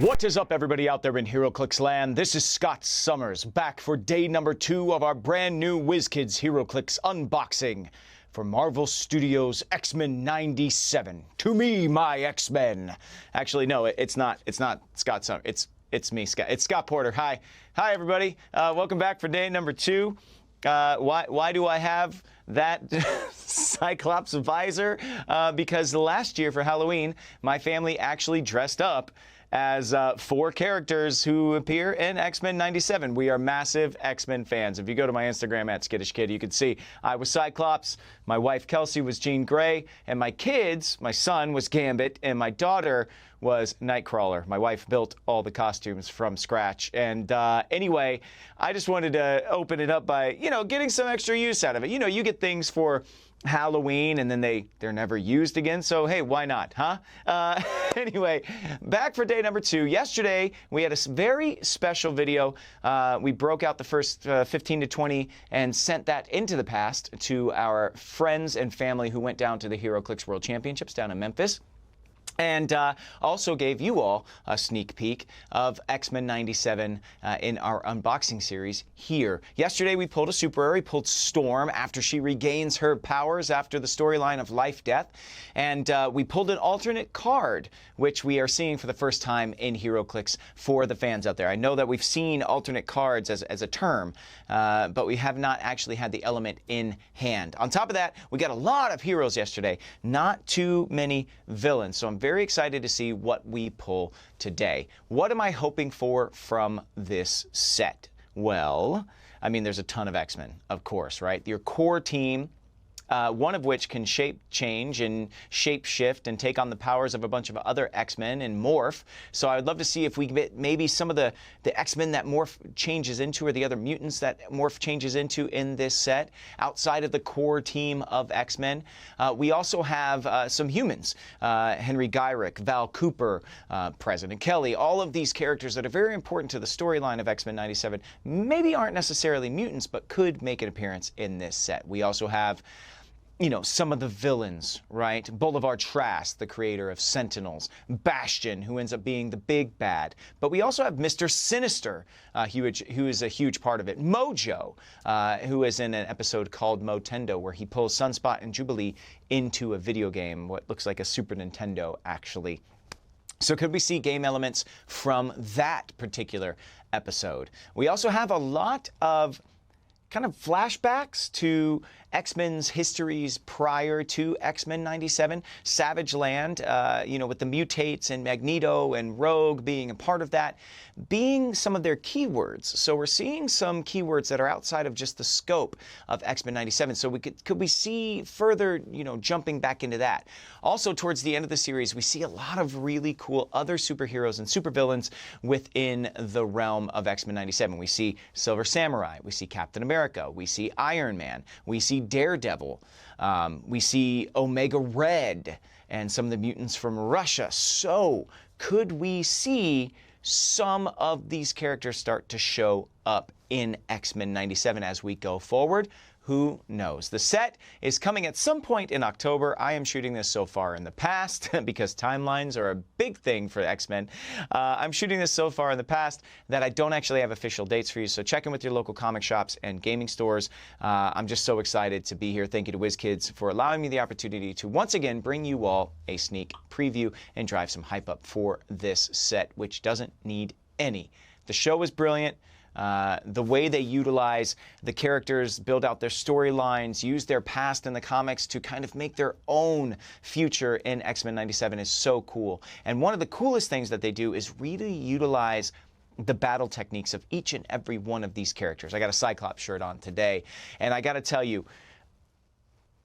What is up, everybody out there in HeroClix land? This is Scott Summers, back for day number 2 of our brand new WizKids HeroClix unboxing for Marvel Studios X-Men 97. To me, my X-Men. Actually, no, it's not Scott Summers. It's me, Scott. It's Scott Porter. Hi, everybody. Welcome back for day number 2. Why do I have that Cyclops visor? Because last year for Halloween, my family actually dressed up as 4 characters who appear in X-Men 97. We are massive X-Men fans. If you go to my Instagram at SkittishKid, you can see I was Cyclops, my wife Kelsey was Jean Grey, and my kids, my son was Gambit, and my daughter was Nightcrawler. My wife built all the costumes from scratch. And anyway, I just wanted to open it up by, getting some extra use out of it. You get things for Halloween and then they're never used again, so hey, why not, huh? Anyway, back for day number 2. Yesterday we had a very special video. We broke out the first 15 to 20 and sent that into the past to our friends and family who went down to the HeroClix World Championships down in Memphis. And also gave you all a sneak peek of X-Men 97 in our unboxing series here. Yesterday we pulled a super rare. We pulled Storm after she regains her powers after the storyline of Life Death. And we pulled an alternate card, which we are seeing for the first time in HeroClix for the fans out there. I know that we've seen alternate cards as a term, but we have not actually had the element in hand. On top of that, we got a lot of heroes yesterday, not too many villains. So I'm very excited to see what we pull today. What am I hoping for from this set? Well, I mean, there's a ton of X-Men, of course, right? Your core team, one of which can shape change and shape shift and take on the powers of a bunch of other X-Men and morph. So I would love to see if we get maybe some of the X-Men that morph changes into, or the other mutants that morph changes into in this set, outside of the core team of X-Men. We also have some humans, Henry Gyrick, Val Cooper, President Kelly, all of these characters that are very important to the storyline of X-Men 97, maybe aren't necessarily mutants, but could make an appearance in this set. We also have some of the villains, right? Boulevard Trask, the creator of Sentinels. Bastion, who ends up being the big bad. But we also have Mr. Sinister, who is a huge part of it. Mojo, who is in an episode called Motendo, where he pulls Sunspot and Jubilee into a video game, what looks like a Super Nintendo, actually. So could we see game elements from that particular episode? We also have a lot of kind of flashbacks to X-Men's histories prior to X-Men 97. Savage Land, with the mutates and Magneto and Rogue being a part of that, being some of their keywords. So we're seeing some keywords that are outside of just the scope of X-Men 97. So could we see further, jumping back into that? Also, towards the end of the series, we see a lot of really cool other superheroes and supervillains within the realm of X-Men 97. We see Silver Samurai, we see Captain America, we see Iron Man, we see Daredevil, we see Omega Red, and some of the mutants from Russia. So could we see some of these characters start to show up in X-Men 97 as we go forward? Who knows? The set is coming at some point in October. I am shooting this so far in the past because timelines are a big thing for X-Men. I'm shooting this so far in the past that I don't actually have official dates for you. So check in with your local comic shops and gaming stores. I'm just so excited to be here. Thank you to WizKids for allowing me the opportunity to once again bring you all a sneak preview and drive some hype up for this set, which doesn't need any. The show is brilliant. The way they utilize the characters, build out their storylines, use their past in the comics to kind of make their own future in X-Men 97 is so cool. And one of the coolest things that they do is really utilize the battle techniques of each and every one of these characters. I got a Cyclops shirt on today, and I got to tell you,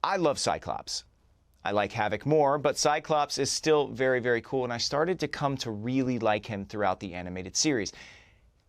I love Cyclops. I like Havoc more, but Cyclops is still very, very cool, and I started to come to really like him throughout the animated series.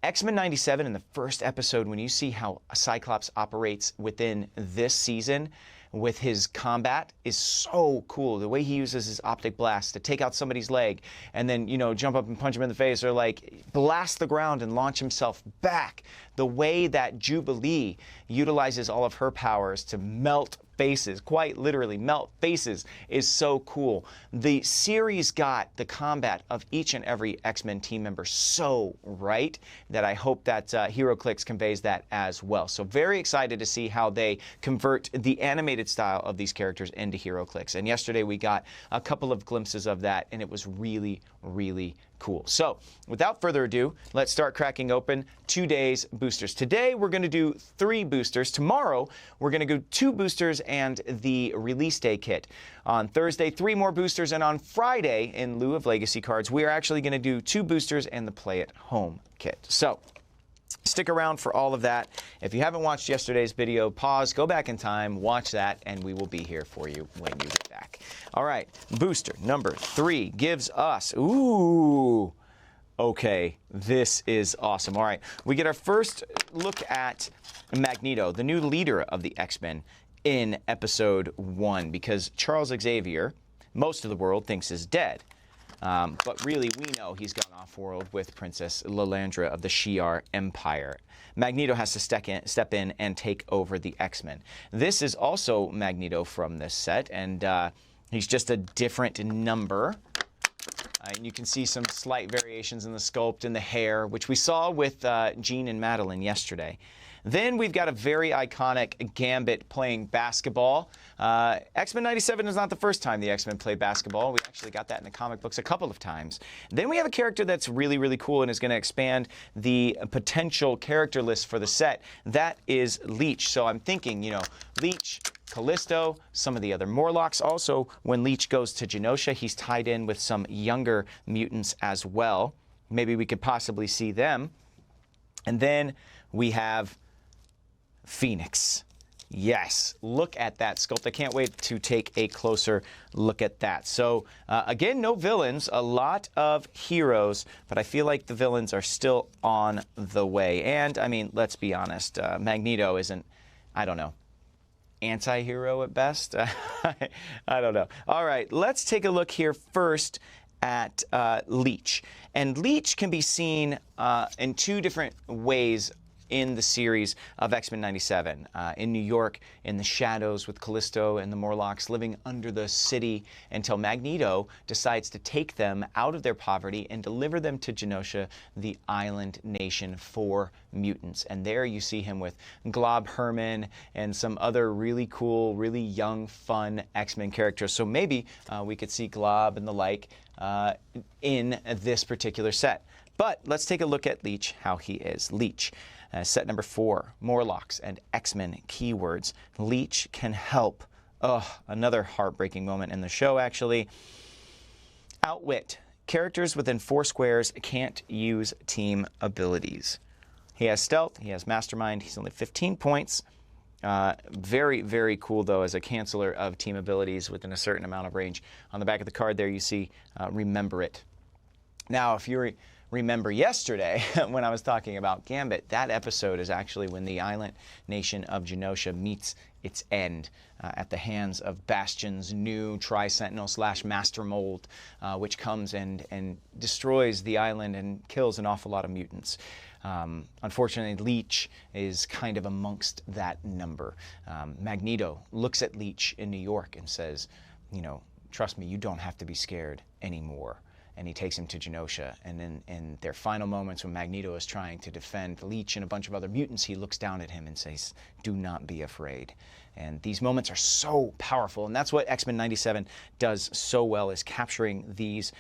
X-Men 97 in the first episode, when you see how Cyclops operates within this season, with his combat is so cool. The way he uses his optic blast to take out somebody's leg and then, you know, jump up and punch him in the face, or like blast the ground and launch himself back. The way that Jubilee utilizes all of her powers to melt faces, quite literally melt faces, is so cool. The series got the combat of each and every X-Men team member so right that I hope that HeroClix conveys that as well. So very excited to see how they convert the animated style of these characters into HeroClix. And yesterday we got a couple of glimpses of that, and it was really, really cool. So without further ado, let's start cracking open today's boosters. Today we're going to do 3 boosters. Tomorrow we're going to do 2 boosters and the release day kit. On Thursday, 3 more boosters, and on Friday, in lieu of legacy cards, we are actually going to do 2 boosters and the play at home kit. So stick around for all of that. If you haven't watched yesterday's video, pause, go back in time, watch that, and we will be here for you when you get back. All right, booster number 3 gives us, ooh, okay, this is awesome. All right, we get our first look at Magneto, the new leader of the X-Men, in episode 1, because Charles Xavier, most of the world thinks is dead. But really, we know he's gone off-world with Princess Lilandra of the Shi'ar Empire. Magneto has to step in and take over the X-Men. This is also Magneto from this set, and he's just a different number. And you can see some slight variations in the sculpt and the hair, which we saw with Jean and Madeline yesterday. Then we've got a very iconic Gambit playing basketball. X-Men 97 is not the first time the X-Men play basketball. We actually got that in the comic books a couple of times. Then we have a character that's really, really cool and is going to expand the potential character list for the set. That is Leech. So I'm thinking, you know, Leech, Callisto, some of the other Morlocks. Also, when Leech goes to Genosha, he's tied in with some younger mutants as well. Maybe we could possibly see them. And then we have Phoenix. Yes, look at that sculpt. I can't wait to take a closer look at that. So again, no villains, a lot of heroes, but I feel like the villains are still on the way. And I mean, let's be honest, Magneto isn't, I don't know, anti-hero at best. I don't know. All right, let's take a look here first at Leech. And Leech can be seen in 2 different ways in the series of X-Men 97. In New York, in the shadows with Callisto and the Morlocks living under the city until Magneto decides to take them out of their poverty and deliver them to Genosha, the island nation for mutants. And there you see him with Glob Herman and some other really cool, really young, fun X-Men characters. So maybe we could see Glob and the like in this particular set. But let's take a look at Leech, how he is. Leech. Set number 4, Morlocks and X-Men keywords. Leech can help. Another heartbreaking moment in the show, actually. Outwit. Characters within 4 squares can't use team abilities. He has stealth. He has mastermind. He's only 15 points. Very, very cool, though, as a canceller of team abilities within a certain amount of range. On the back of the card there, you see remember it. Now, if you remember yesterday when I was talking about Gambit, that episode is actually when the island nation of Genosha meets its end at the hands of Bastion's new Tri-Sentinel / Master Mold, which comes and destroys the island and kills an awful lot of mutants. Unfortunately, Leech is kind of amongst that number. Magneto looks at Leech in New York and says, you know, trust me, you don't have to be scared anymore. And he takes him to Genosha. And then in their final moments when Magneto is trying to defend Leech and a bunch of other mutants, he looks down at him and says, do not be afraid. And these moments are so powerful. And that's what X-Men 97 does so well, is capturing these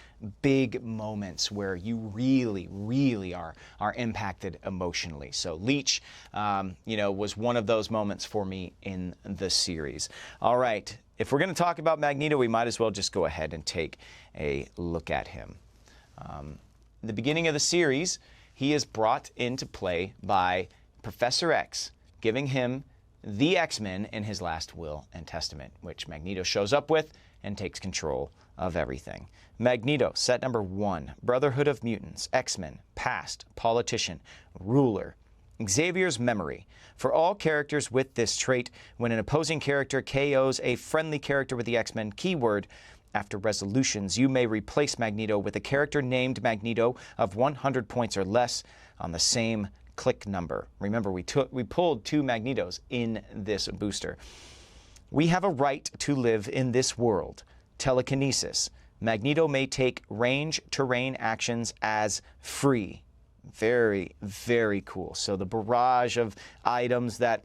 big moments where you really, really are impacted emotionally. So Leech, you know, was one of those moments for me in the series. All right. If we're going to talk about Magneto, we might as well just go ahead and take a look at him. In the beginning of the series, he is brought into play by Professor X, giving him the X-Men in his last will and testament, which Magneto shows up with and takes control of everything. Magneto, set number 1, Brotherhood of Mutants, X-Men, past, politician, ruler. Xavier's memory. For all characters with this trait, when an opposing character KOs a friendly character with the X-Men keyword, after resolutions, you may replace Magneto with a character named Magneto of 100 points or less on the same click number. Remember, we pulled 2 Magnetos in this booster. We have a right to live in this world. Telekinesis. Magneto may take range terrain actions as free. Very, very cool. So the barrage of items that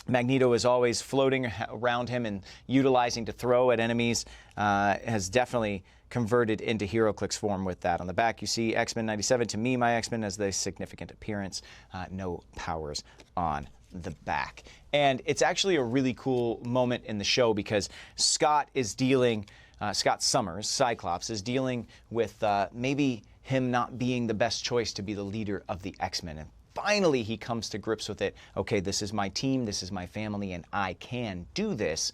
Magneto is always floating around him and utilizing to throw at enemies has definitely converted into HeroClix form with that. On the back, you see X-Men 97, to me, my X-Men, as the significant appearance. No powers on the back. And it's actually a really cool moment in the show because Scott Summers, Cyclops, is dealing with maybe him not being the best choice to be the leader of the X-Men. And finally, he comes to grips with it. Okay, this is my team, this is my family, and I can do this.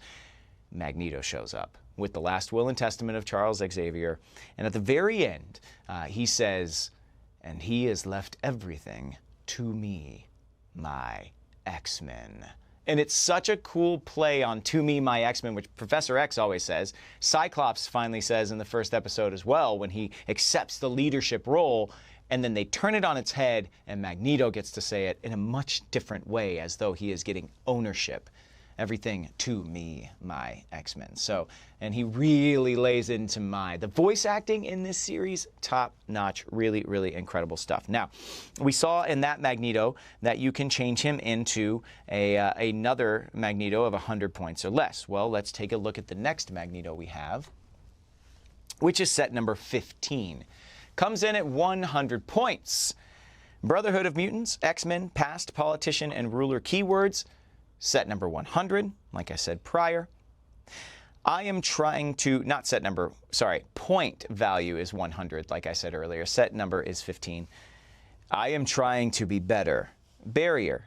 Magneto shows up with the last will and testament of Charles Xavier. And at the very end, he says, and he has left everything to me, my X-Men. And it's such a cool play on "to me, my X-Men," which Professor X always says. Cyclops finally says in the first episode as well, when he accepts the leadership role, and then they turn it on its head, and Magneto gets to say it in a much different way, as though he is getting ownership. Everything to me, my X-Men. So, and he really lays into the voice acting in this series, top notch, really, really incredible stuff. Now, we saw in that Magneto that you can change him into another Magneto of 100 points or less. Well, let's take a look at the next Magneto we have, which is set number 15. Comes in at 100 points. Brotherhood of Mutants, X-Men, past, politician, and ruler keywords. Set number 100, like I said prior. I am trying to, point value is 100, like I said earlier. Set number is 15. I am trying to be better. Barrier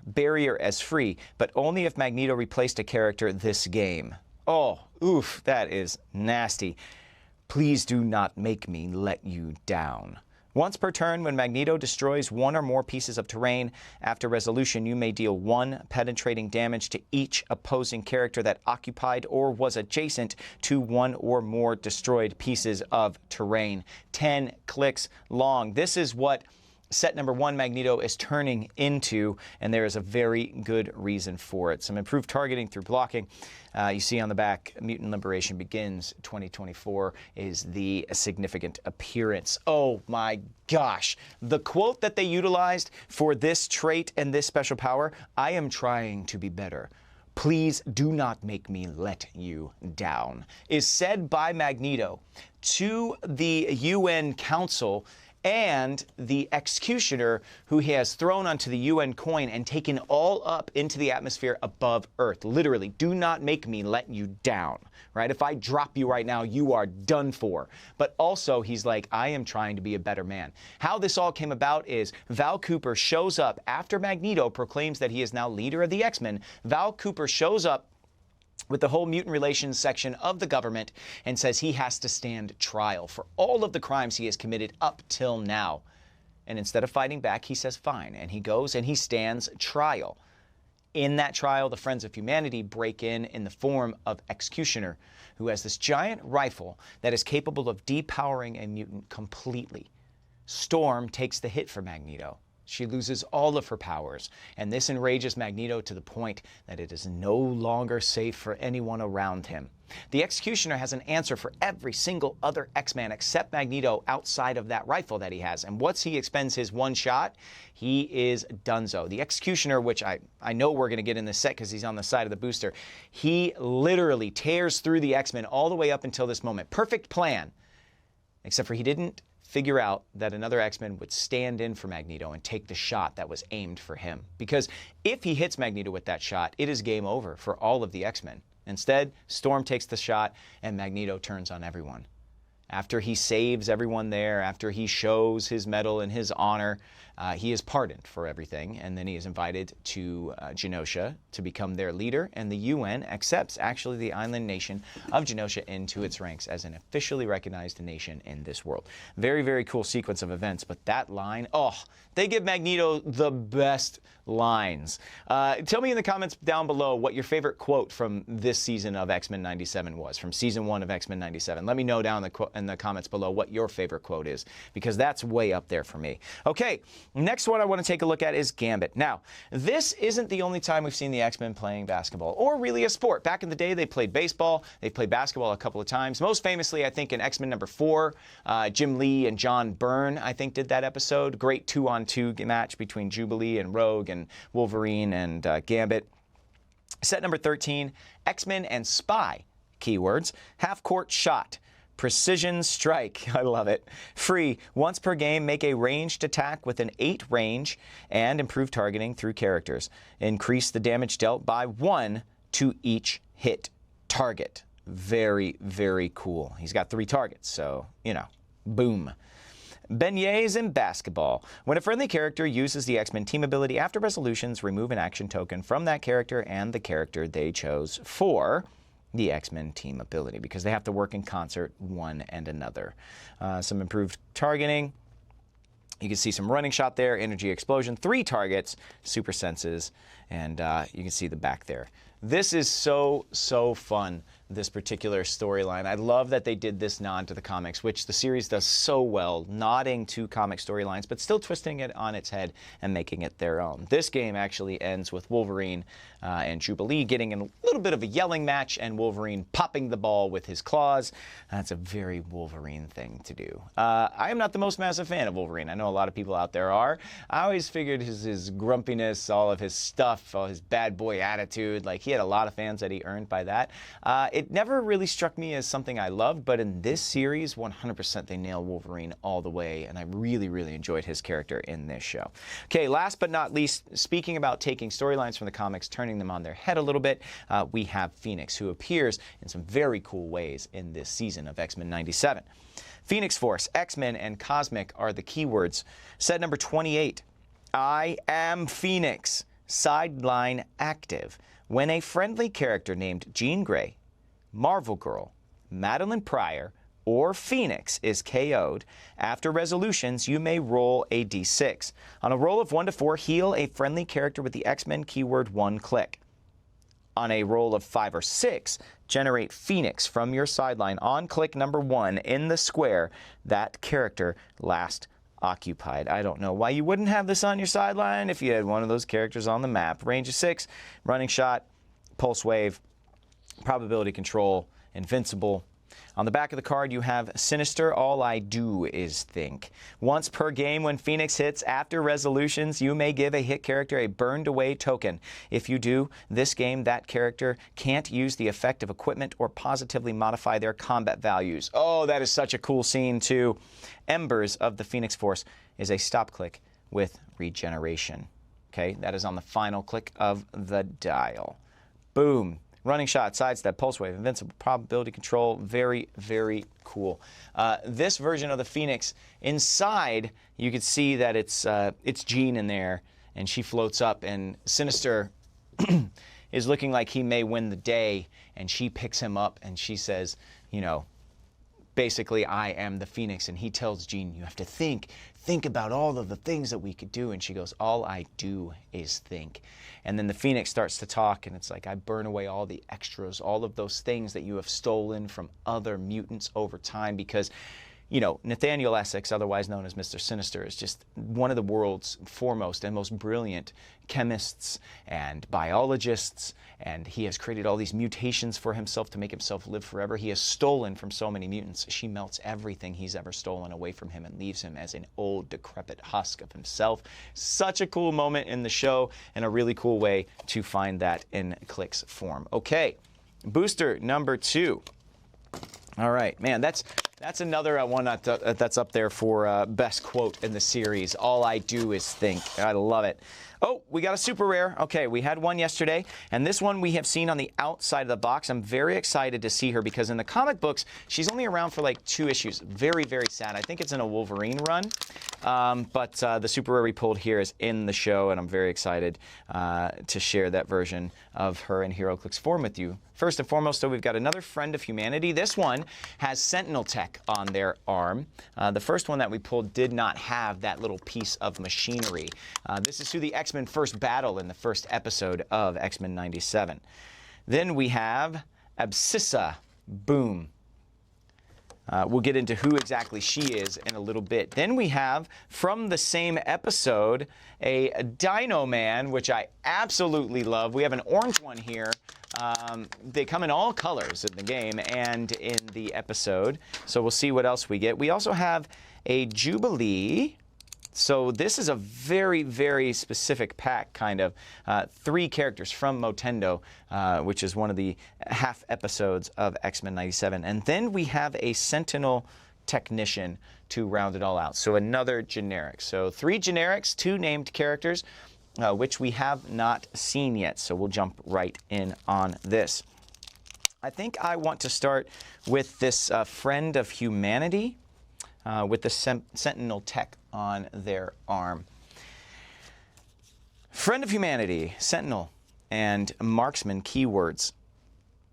as free, but only if Magneto replaced a character this game. Oh, oof, that is nasty. Please do not make me let you down. Once per turn, when Magneto destroys one or more pieces of terrain, after resolution, you may deal 1 penetrating damage to each opposing character that occupied or was adjacent to 1 or more destroyed pieces of terrain. 10 clicks long. This is what set number 1 Magneto is turning into, and there is a very good reason for it. Some improved targeting through blocking. You see on the back, Mutant Liberation Begins 2024 is the significant appearance. Oh my gosh. The quote that they utilized for this trait and this special power, I am trying to be better. Please do not make me let you down, is said by Magneto to the UN Council and the Executioner, who he has thrown onto the UN coin and taken all up into the atmosphere above Earth. Literally, do not make me let you down, right? If I drop you right now, you are done for. But also, he's like, I am trying to be a better man. How this all came about is Val Cooper shows up after Magneto proclaims that he is now leader of the X-Men. Val Cooper shows up with the whole mutant relations section of the government and says he has to stand trial for all of the crimes he has committed up till now. And instead of fighting back, he says fine, and he goes and he stands trial. In that trial, the Friends of Humanity break in the form of Executioner, who has this giant rifle that is capable of depowering a mutant completely. Storm takes the hit for Magneto. She loses all of her powers, and this enrages Magneto to the point that it is no longer safe for anyone around him. The Executioner has an answer for every single other X-Man except Magneto outside of that rifle that he has, and once he expends his one shot, he is donezo. The Executioner, which I know we're going to get in this set because he's on the side of the booster, he literally tears through the X-Men all the way up until this moment. Perfect plan, except for he didn't figure out that another X-Men would stand in for Magneto and take the shot that was aimed for him. Because if he hits Magneto with that shot, it is game over for all of the X-Men. Instead, Storm takes the shot and Magneto turns on everyone. After he saves everyone there, after he shows his mettle and his honor, He is pardoned for everything, and then he is invited to Genosha to become their leader, and the UN accepts actually the island nation of Genosha into its ranks as an officially recognized nation in this world. Very, very cool sequence of events, but that line, oh, they give Magneto the best lines. Tell me in the comments down below what your favorite quote from this season of X-Men 97 was, from season 1 of X-Men 97. Let me know down in the comments below what your favorite quote is, because that's way up there for me. Okay, next one I want to take a look at is Gambit. Now, this isn't the only time we've seen the X-Men playing basketball, or really a sport. Back in the day, they played baseball. They played basketball a couple of times. Most famously, I think, in X-Men number 4, Jim Lee and John Byrne, I think, did that episode. Great 2-on-2 match between Jubilee and Rogue and Wolverine and Gambit. Set number 13, X-Men and Spy. Keywords: half-court shot, precision strike, I love it. Free, once per game, make a ranged attack with an 8 range and improve targeting through characters. Increase the damage dealt by 1 to each hit target. Very, very cool. He's got 3 targets, so, you know, boom. Beignets in basketball. When a friendly character uses the X-Men team ability after resolutions, remove an action token from that character and the character they chose for the X-Men team ability, because they have to work in concert, one and another. Some improved targeting. You can see some running shot there, energy explosion, 3 targets, super senses, and you can see the back there. This is so, so fun, this particular storyline. I love that they did this nod to the comics, which the series does so well, nodding to comic storylines, but still twisting it on its head and making it their own. This game actually ends with Wolverine and Jubilee getting in a little bit of a yelling match, and Wolverine popping the ball with his claws. That's a very Wolverine thing to do. I am not the most massive fan of Wolverine. I know a lot of people out there are. I always figured his grumpiness, all of his stuff, all his bad boy attitude, like he had a lot of fans that he earned by that. It never really struck me as something I loved, but in this series, 100% they nail Wolverine all the way, and I really, really enjoyed his character in this show. Okay, last but not least, speaking about taking storylines from the comics, turning them on their head a little bit, we have Phoenix, who appears in some very cool ways in this season of X-Men 97. Phoenix Force, X-Men, and Cosmic are the keywords. Set number 28, I am Phoenix, sideline active. When a friendly character named Jean Grey, Marvel Girl, Madeline Pryor, or Phoenix is KO'd, after resolutions, you may roll a d6. On a roll of 1 to 4, heal a friendly character with the X-Men keyword 1 click. On a roll of 5 or 6, generate Phoenix from your sideline on click number 1 in the square that character last occupied. I don't know why you wouldn't have this on your sideline if you had one of those characters on the map. Range of 6, running shot, pulse wave, probability control, invincible. On the back of the card, you have Sinister, all I do is think. Once per game, when Phoenix hits after resolutions, you may give a hit character a burned away token. If you do, this game, that character can't use the effect of equipment or positively modify their combat values. Oh, that is such a cool scene, too. Embers of the Phoenix Force is a stop click with regeneration. Okay, that is on the final click of the dial. Boom. Running shot, sidestep, pulse wave, invincible, probability control. Very, very cool. This version of the Phoenix, inside, you can see that it's Jean in there, and she floats up, and Sinister is looking like he may win the day, and she picks him up, and she says, you know, basically, I am the Phoenix, and he tells Jean, you have to think about all of the things that we could do, and she goes, all I do is think. And then the Phoenix starts to talk, and it's like, I burn away all the extras, all of those things that you have stolen from other mutants over time, because, you know, Nathaniel Essex, otherwise known as Mr. Sinister, is just one of the world's foremost and most brilliant chemists and biologists, and he has created all these mutations for himself to make himself live forever. He has stolen from so many mutants. She melts everything he's ever stolen away from him and leaves him as an old, decrepit husk of himself. Such a cool moment in the show, and a really cool way to find that in Clix form. Okay, booster number 2. All right, man, that's another one that's up there for best quote in the series. All I do is think. I love it. Oh, we got a super rare. Okay, we had one yesterday, and this one we have seen on the outside of the box. I'm very excited to see her because in the comic books, she's only around for like 2 issues. Very, very sad. I think it's in a Wolverine run, but the super rare we pulled here is in the show, and I'm very excited to share that version of her in HeroClix form with you. First and foremost, though, we've got another Friend of Humanity. This one has Sentinel tech on their arm. The first one that we pulled did not have that little piece of machinery. This is who the X-Men first battle in the first episode of X-Men 97. Then we have Abscissa. Boom. We'll get into who exactly she is in a little bit. Then we have, from the same episode, a Dino Man, which I absolutely love. We have an orange one here. They come in all colors in the game and in the episode. So we'll see what else we get. We also have a Jubilee. So this is a very, very specific pack, kind of. 3 characters from Motendo, which is one of the half episodes of X-Men 97. And then we have a Sentinel Technician to round it all out. So another generic. So 3 generics, 2 named characters, which we have not seen yet. So we'll jump right in on this. I think I want to start with this Friend of Humanity with the Sentinel tech on their arm. Friend of Humanity, Sentinel, and Marksman keywords.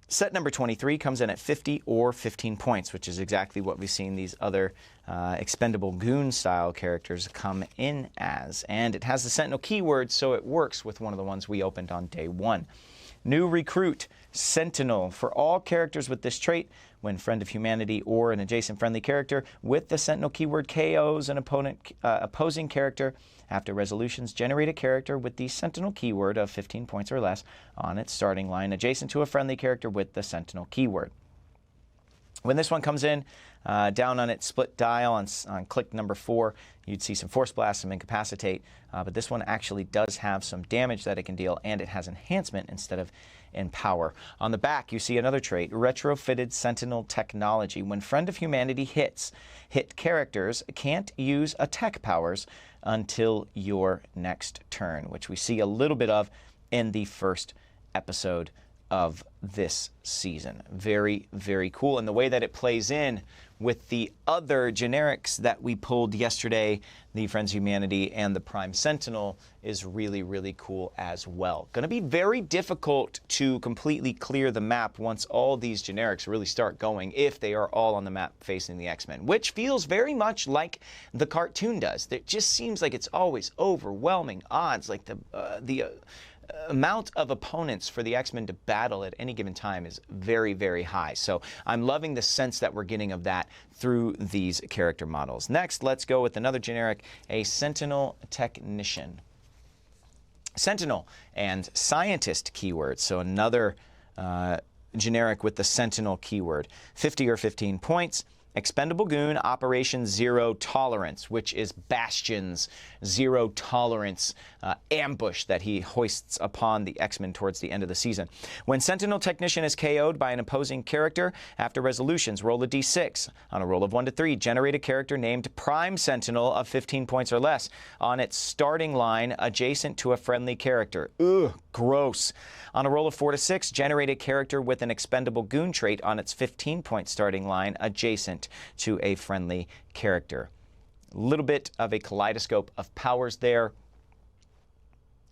Set number 23 comes in at 50 or 15 points, which is exactly what we've seen these other expendable goon-style characters come in as. And it has the Sentinel keyword, so it works with one of the ones we opened on day 1. New recruit, Sentinel. For all characters with this trait, when Friend of Humanity or an adjacent friendly character with the Sentinel keyword KOs an opposing character, after resolutions, generate a character with the Sentinel keyword of 15 points or less on its starting line, adjacent to a friendly character with the Sentinel keyword. When this one comes in, down on its split dial on click number 4, you'd see some Force Blast, some Incapacitate, but this one actually does have some damage that it can deal, and it has Enhancement instead of Empower. On the back, you see another trait, Retrofitted Sentinel Technology. When Friend of Humanity hit characters can't use attack powers until your next turn, which we see a little bit of in the first episode of this season. Very, very cool. And the way that it plays in with the other generics that we pulled yesterday, the Friends of Humanity and the Prime Sentinel, is really, really cool as well. Going to be very difficult to completely clear the map once all these generics really start going, if they are all on the map facing the X-Men, which feels very much like the cartoon does. It just seems like it's always overwhelming odds, like the amount of opponents for the X-Men to battle at any given time is very, very high. So I'm loving the sense that we're getting of that through these character models. Next, let's go with another generic, a Sentinel Technician. Sentinel and Scientist keywords, so another generic with the Sentinel keyword. 50 or 15 points. Expendable Goon, Operation Zero Tolerance, which is Bastion's zero tolerance ambush that he hoists upon the X-Men towards the end of the season. When Sentinel Technician is KO'd by an opposing character, after resolutions, roll a d6. On a roll of 1 to 3, generate a character named Prime Sentinel of 15 points or less on its starting line adjacent to a friendly character. Ugh, gross. On a roll of 4 to 6, generate a character with an Expendable Goon trait on its 15-point starting line adjacent to a friendly character. A little bit of a kaleidoscope of powers there.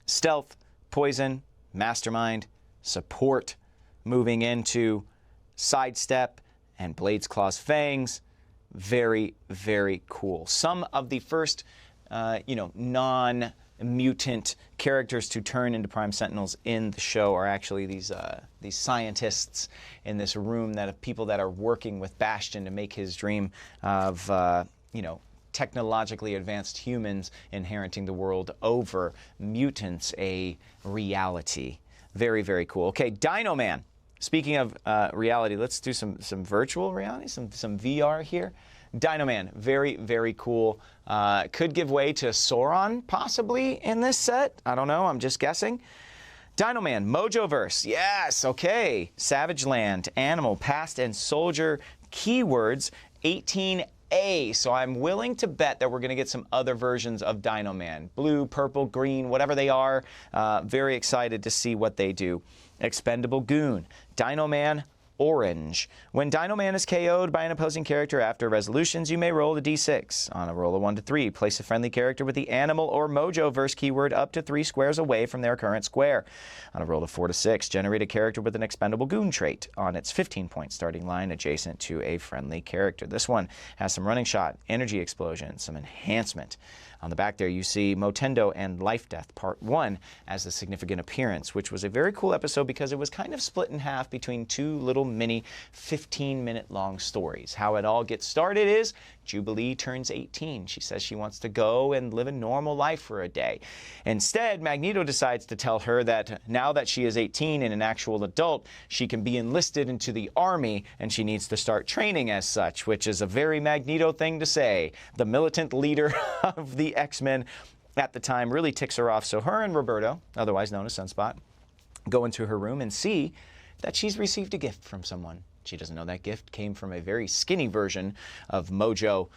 Stealth, Poison, Mastermind, Support, moving into Sidestep and Blades, Claws, Fangs. Very, very cool. Some of the first, non-mutant characters to turn into Prime Sentinels in the show are actually these scientists in this room, that of people that are working with Bastion to make his dream of technologically advanced humans inheriting the world over mutants a reality. Very, very cool. Okay, Dino Man. Speaking of reality, let's do some virtual reality, some VR here. Dino Man, very, very cool. Could give way to Sauron, possibly, in this set. I don't know, I'm just guessing. Dino Man, Mojoverse, yes, okay. Savage Land, Animal, Past, and Soldier keywords, 18 A. So I'm willing to bet that we're going to get some other versions of Dino Man. Blue, purple, green, whatever they are. Very excited to see what they do. Expendable Goon. Dino Man Orange. When Dino Man is KO'd by an opposing character after resolutions, you may roll a d6. On a roll of 1 to 3, place a friendly character with the animal or mojo verse keyword up to 3 squares away from their current square. On a roll of 4 to 6, generate a character with an Expendable Goon trait on its 15-point starting line adjacent to a friendly character. This one has some running shot, energy explosion, some enhancement. On the back there, you see Motendo and Life Death Part 1 as a significant appearance, which was a very cool episode because it was kind of split in half between 2 little mini 15-minute long stories. How it all gets started is Jubilee turns 18. She says she wants to go and live a normal life for a day. Instead, Magneto decides to tell her that now that she is 18 and an actual adult, she can be enlisted into the army and she needs to start training as such, which is a very Magneto thing to say. The militant leader of the X-Men at the time really ticks her off. So her and Roberto, otherwise known as Sunspot, go into her room and see that she's received a gift from someone. She doesn't know that gift came from a very skinny version of Mojo.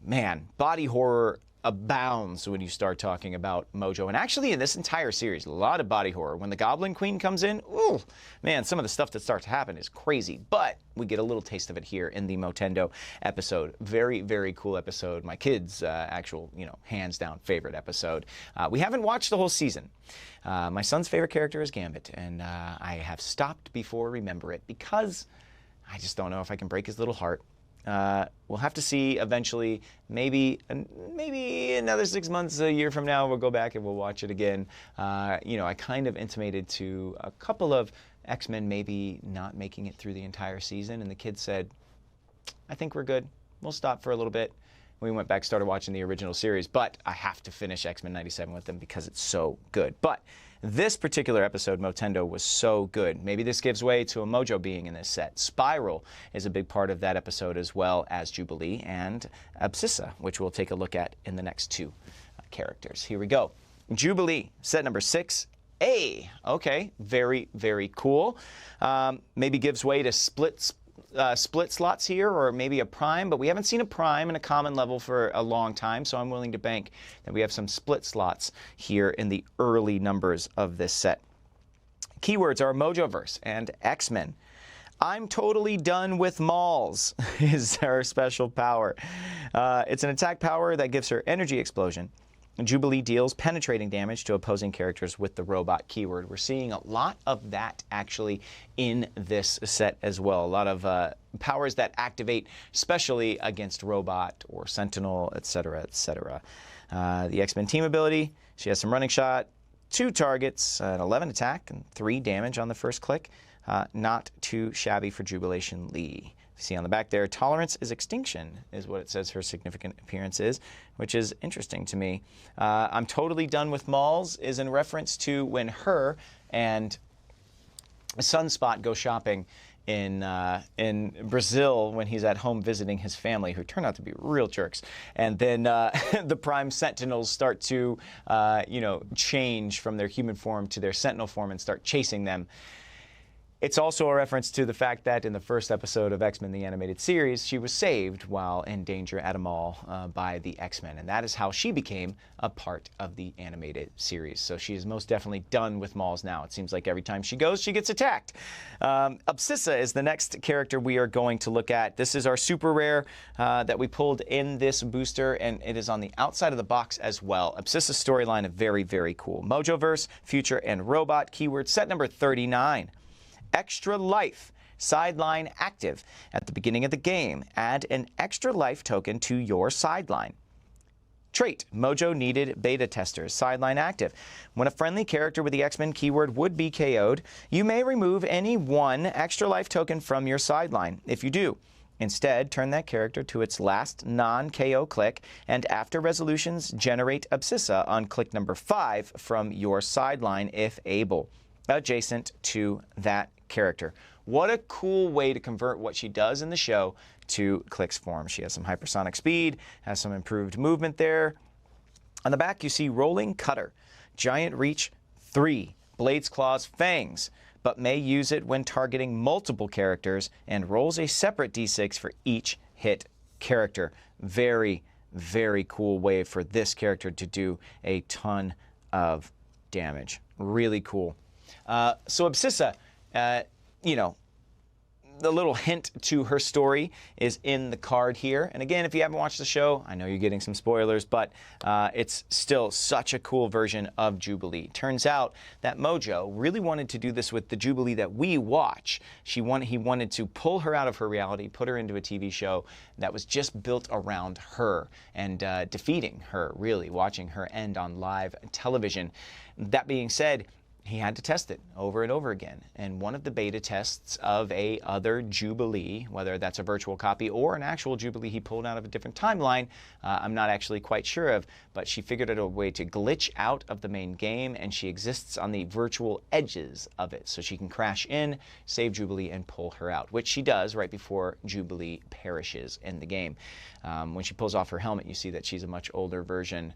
Man, body horror abounds when you start talking about Mojo. And actually in this entire series, a lot of body horror. When the Goblin Queen comes in, ooh, man, some of the stuff that starts to happen is crazy. But we get a little taste of it here in the Motendo episode. Very, very cool episode. My kids' actual, hands down favorite episode. We haven't watched the whole season. My son's favorite character is Gambit, and I have stopped before remember it because I just don't know if I can break his little heart. We'll have to see eventually. Maybe another 6 months, a year from now, we'll go back and we'll watch it again. I kind of intimated to a couple of X-Men maybe not making it through the entire season, and the kids said, I think we're good. We'll stop for a little bit. We went back, started watching the original series, but I have to finish X-Men 97 with them because it's so good. But this particular episode, Motendo, was so good. Maybe this gives way to a Mojo being in this set. Spiral is a big part of that episode, as well as Jubilee and Abscissa, which we'll take a look at in the next 2 characters. Here we go. Jubilee, set number 6A. Okay, very, very cool. Maybe gives way to split slots here, or maybe a prime, but we haven't seen a prime in a common level for a long time, so I'm willing to bank that we have some split slots here in the early numbers of this set. Keywords are Mojoverse and X-Men. I'm totally done with malls is her special power. It's an attack power that gives her energy explosion. Jubilee deals penetrating damage to opposing characters with the robot keyword. We're seeing a lot of that actually in this set as well. A lot of powers that activate especially against robot or sentinel, etc., etc. The X-Men team ability, she has some running shot, 2 targets, an 11 attack, and 3 damage on the first click. Not too shabby for Jubilation Lee. See on the back there, tolerance is extinction is what it says her significant appearance is, which is interesting to me. I'm totally done with malls is in reference to when her and Sunspot go shopping in Brazil when he's at home visiting his family, who turn out to be real jerks. And then the Prime Sentinels start to, change from their human form to their Sentinel form and start chasing them. It's also a reference to the fact that in the first episode of X-Men, the animated series, she was saved while in danger at a mall by the X-Men. And that is how she became a part of the animated series. So she is most definitely done with malls now. It seems like every time she goes, she gets attacked. Abscissa is the next character we are going to look at. This is our super rare that we pulled in this booster, and it is on the outside of the box as well. Abscissa's storyline is very, very cool. Mojoverse, Future, and Robot. Keyword set number 39. Extra life, sideline active. At the beginning of the game, add an extra life token to your sideline. Trait, Mojo needed beta testers, sideline active. When a friendly character with the X-Men keyword would be KO'd, you may remove any 1 extra life token from your sideline. If you do, instead, turn that character to its last non-KO click, and after resolutions, generate Abscissa on click number 5 from your sideline if able, adjacent to that character. What a cool way to convert what she does in the show to Click's form. She has some hypersonic speed, has some improved movement there. On the back, you see Rolling Cutter, Giant Reach 3, Blades, Claws, Fangs, but may use it when targeting multiple characters and rolls a separate d6 for each hit character. Very, very cool way for this character to do a ton of damage. Really cool. So Absissa, you know, the little hint to her story is in the card here. And again, if you haven't watched the show, I know you're getting some spoilers, but it's still such a cool version of Jubilee. Turns out that Mojo really wanted to do this with the Jubilee that we watch. He wanted to pull her out of her reality, put her into a TV show that was just built around her and defeating her, really, watching her end on live television. That being said, he had to test it over and over again. And one of the beta tests of a other Jubilee, whether that's a virtual copy or an actual Jubilee he pulled out of a different timeline, I'm not actually quite sure of, but she figured out a way to glitch out of the main game, and she exists on the virtual edges of it. So she can crash in, save Jubilee, and pull her out, which she does right before Jubilee perishes in the game. When she pulls off her helmet, you see that she's a much older version,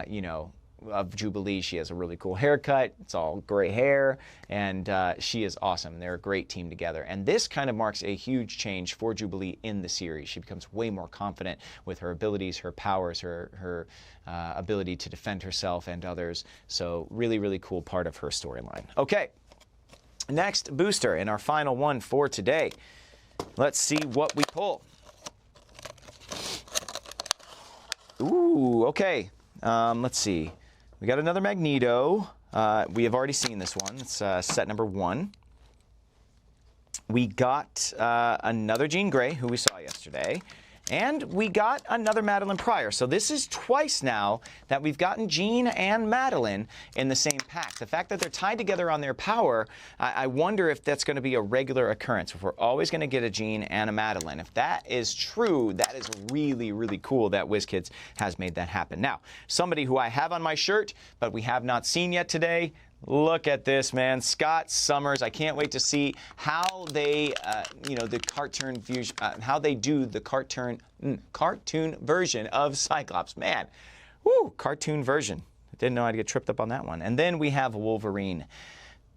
you know, of Jubilee. She has a really cool haircut. It's all gray hair, and she is awesome. They're a great team together. And this kind of marks a huge change for Jubilee in the series. She becomes way more confident with her abilities, her powers, her ability to defend herself and others. So really, really cool part of her storyline. Okay, next booster and our final one for today. Let's see what we pull. Ooh, okay. Let's see. We got another Magneto. We have already seen this one. It's set number 1. We got another Jean Grey, who we saw yesterday. And we got another Madeline Pryor. So this is twice now that we've gotten Jean and Madeline in the same pack. The fact that they're tied together on their power, I wonder if that's going to be a regular occurrence. If we're always going to get a Jean and a Madeline. If that is true, that is really, really cool that WizKids has made that happen. Now, somebody who I have on my shirt, but we have not seen yet today. Look at this, man. Scott Summers. I can't wait to see how they, you know, the cartoon fusion, how they do the cartoon version of Cyclops. Man, woo, cartoon version. I didn't know I'd get tripped up on that one. And then we have Wolverine.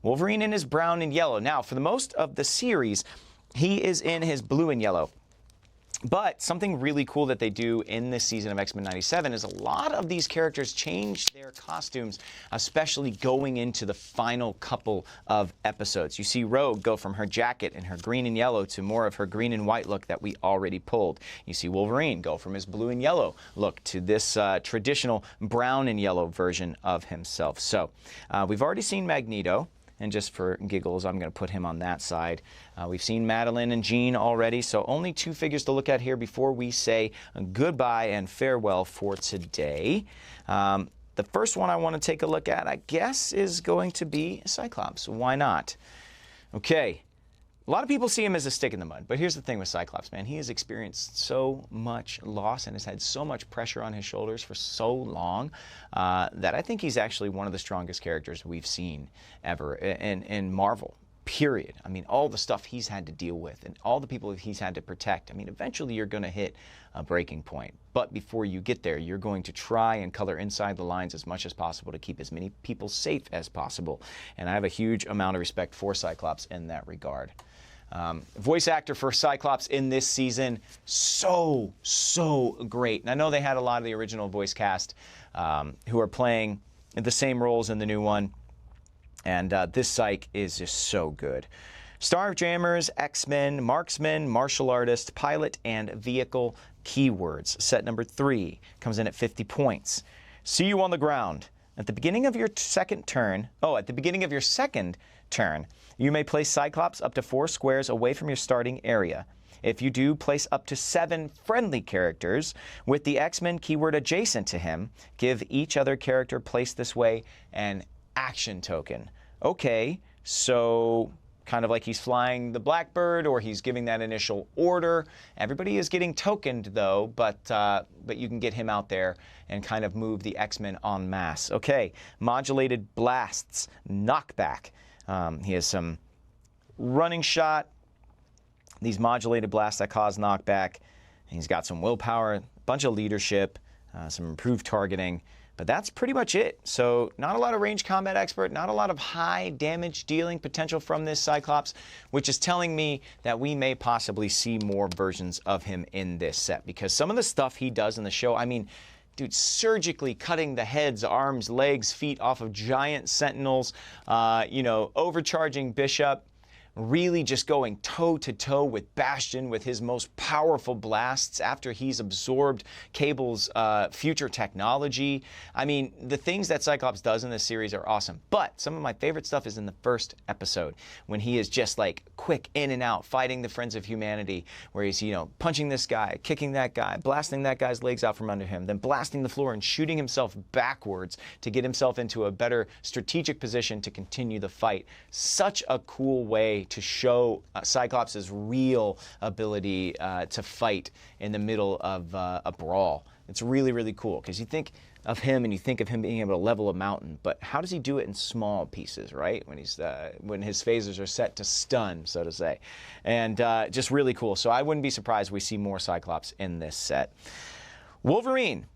Wolverine in his brown and yellow. Now, for the most of the series, he is in his blue and yellow. But something really cool that they do in this season of X-Men 97 is a lot of these characters change their costumes, especially going into the final couple of episodes. You see Rogue go from her jacket and her green and yellow to more of her green and white look that we already pulled. You see Wolverine go from his blue and yellow look to this traditional brown and yellow version of himself. So we've already seen Magneto. And just for giggles, I'm going to put him on that side. We've seen Madeline and Jean already, so only 2 figures to look at here before we say goodbye and farewell for today. The first one I want to take a look at, I guess, is going to be Cyclops. Why not? Okay. A lot of people see him as a stick in the mud, but here's the thing with Cyclops, man. He has experienced so much loss and has had so much pressure on his shoulders for so long that I think he's actually one of the strongest characters we've seen ever in Marvel, period. I mean, all the stuff he's had to deal with and all the people he's had to protect. I mean, eventually you're going to hit a breaking point. But before you get there, you're going to try and color inside the lines as much as possible to keep as many people safe as possible. And I have a huge amount of respect for Cyclops in that regard. Voice actor for Cyclops in this season, so great. And I know they had a lot of the original voice cast who are playing the same roles in the new one. And this Psych is just so good. Starjammers, X-Men, Marksman, Martial Artist, Pilot, and Vehicle keywords. Set number 3 comes in at 50 points. See you on the ground. At the beginning of your second turn, you may place Cyclops up to 4 squares away from your starting area. If you do, place up to 7 friendly characters with the X-Men keyword adjacent to him. Give each other character placed this way an action token. Okay, so kind of like he's flying the Blackbird or he's giving that initial order. Everybody is getting tokened though, but you can get him out there and kind of move the X-Men en masse. Okay, modulated blasts, knockback. He has some running shot, these modulated blasts that cause knockback. He's got some willpower, a bunch of leadership, some improved targeting. But that's pretty much it. So not a lot of range combat expert, not a lot of high damage dealing potential from this Cyclops, which is telling me that we may possibly see more versions of him in this set, because some of the stuff he does in the show, I mean, dude, surgically cutting the heads, arms, legs, feet off of giant sentinels, you know, overcharging Bishop, really just going toe-to-toe with Bastion with his most powerful blasts after he's absorbed Cable's future technology. I mean, the things that Cyclops does in this series are awesome. But some of my favorite stuff is in the first episode, when he is just like quick in and out, fighting the Friends of Humanity, where he's, you know, punching this guy, kicking that guy, blasting that guy's legs out from under him, then blasting the floor and shooting himself backwards to get himself into a better strategic position to continue the fight. Such a cool way to show Cyclops' real ability to fight in the middle of a brawl. It's really, really cool, because you think of him and you think of him being able to level a mountain, but how does he do it in small pieces, right? When he's when his phasers are set to stun, so to say. And just really cool. So I wouldn't be surprised we see more Cyclops in this set. Wolverine.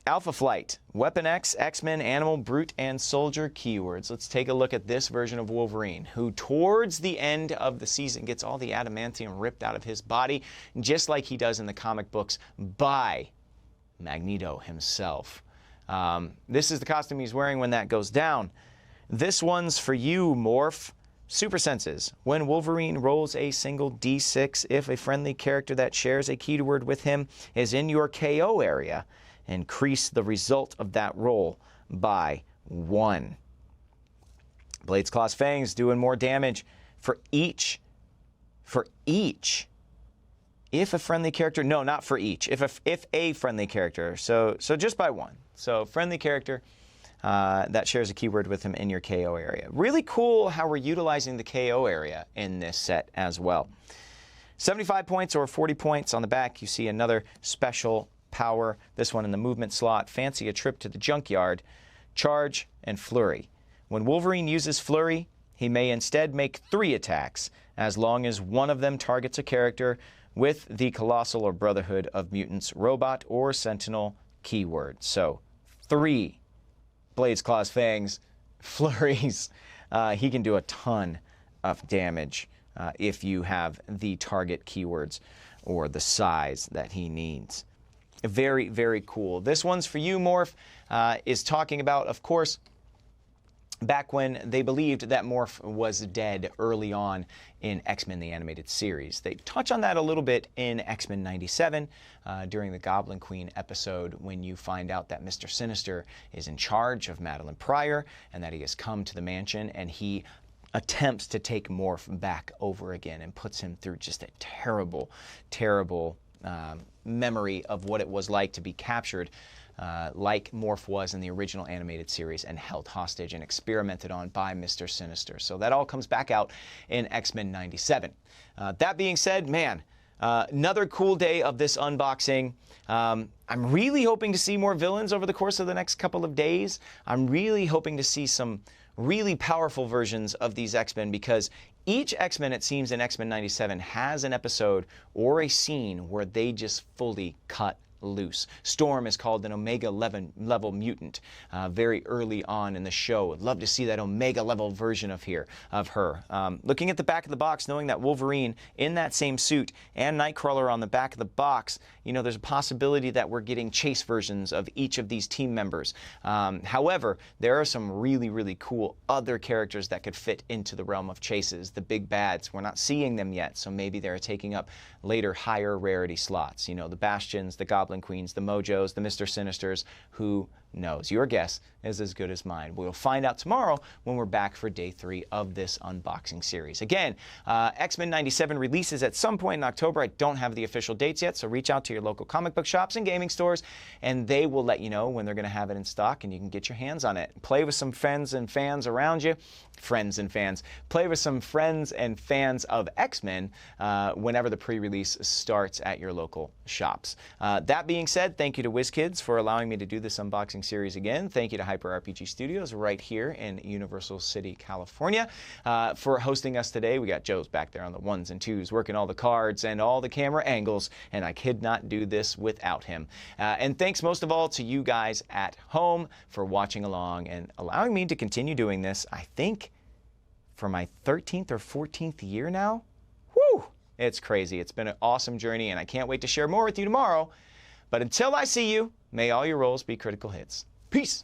Alpha Flight, Weapon X, X-Men, Animal, Brute, and Soldier keywords. Let's take a look at this version of Wolverine, who towards the end of the season gets all the adamantium ripped out of his body, just like he does in the comic books by Magneto himself. This is the costume he's wearing when that goes down. This one's for you, Morph. Super Senses. When Wolverine rolls a single D6, if a friendly character that shares a keyword with him is in your KO area, increase the result of that roll by 1. Blades, Claws, Fangs doing more damage for each. If a friendly character, no, not for each. If a friendly character, so just by 1. So friendly character that shares a keyword with him in your KO area. Really cool how we're utilizing the KO area in this set as well. 75 points or 40 points on the back. You see another special power, this one in the movement slot. Fancy a trip to the junkyard. Charge and Flurry. When Wolverine uses Flurry, he may instead make 3 attacks, as long as one of them targets a character with the Colossal or Brotherhood of Mutants Robot or Sentinel keyword. So 3 Blades, Claws, Fangs, Flurries. He can do a ton of damage if you have the target keywords or the size that he needs. Very, very cool. This one's for you, Morph, is talking about, of course, back when they believed that Morph was dead early on in X-Men the Animated Series. They touch on that a little bit in X-Men 97 during the Goblin Queen episode, when you find out that Mr. Sinister is in charge of Madeline Pryor and that he has come to the mansion, and he attempts to take Morph back over again and puts him through just a terrible, terrible memory of what it was like to be captured like Morph was in the original animated series and held hostage and experimented on by Mr. Sinister. So that all comes back out in X-Men 97. That being said, man, another cool day of this unboxing. I'm really hoping to see more villains over the course of the next couple of days. I'm really hoping to see some really powerful versions of these X-Men, because each X-Men, it seems, in X-Men 97 has an episode or a scene where they just fully cut loose. Storm is called an Omega level mutant very early on in the show. I'd love to see that Omega level version of her. Looking at the back of the box, knowing that Wolverine in that same suit and Nightcrawler on the back of the box, you know, there's a possibility that we're getting chase versions of each of these team members. However, there are some really, really cool other characters that could fit into the realm of chases. The big bads, we're not seeing them yet, so maybe they're taking up later higher rarity slots. You know, the Bastions, the Goblin Queens, the Mojos, the Mr. Sinisters. Who knows? Your guess is as good as mine. We'll find out tomorrow when we're back for day 3 of this unboxing series. Again, X-Men 97 releases at some point in October. I don't have the official dates yet, so reach out to your local comic book shops and gaming stores, and they will let you know when they're going to have it in stock, and you can get your hands on it. Play with some friends and fans around you. Friends and fans. Play with some friends and fans of X-Men whenever the pre-release starts at your local shops. That being said, thank you to WizKids for allowing me to do this unboxing unboxing series again. Thank you to HyperRPG Studios right here in Universal City, California, for hosting us today. We got Joe's back there on the ones and twos, working all the cards and all the camera angles, and I could not do this without him. And thanks most of all to you guys at home for watching along and allowing me to continue doing this, I think, for my 13th or 14th year now. Woo! It's crazy. It's been an awesome journey, and I can't wait to share more with you tomorrow. But until I see you, may all your rolls be critical hits. Peace!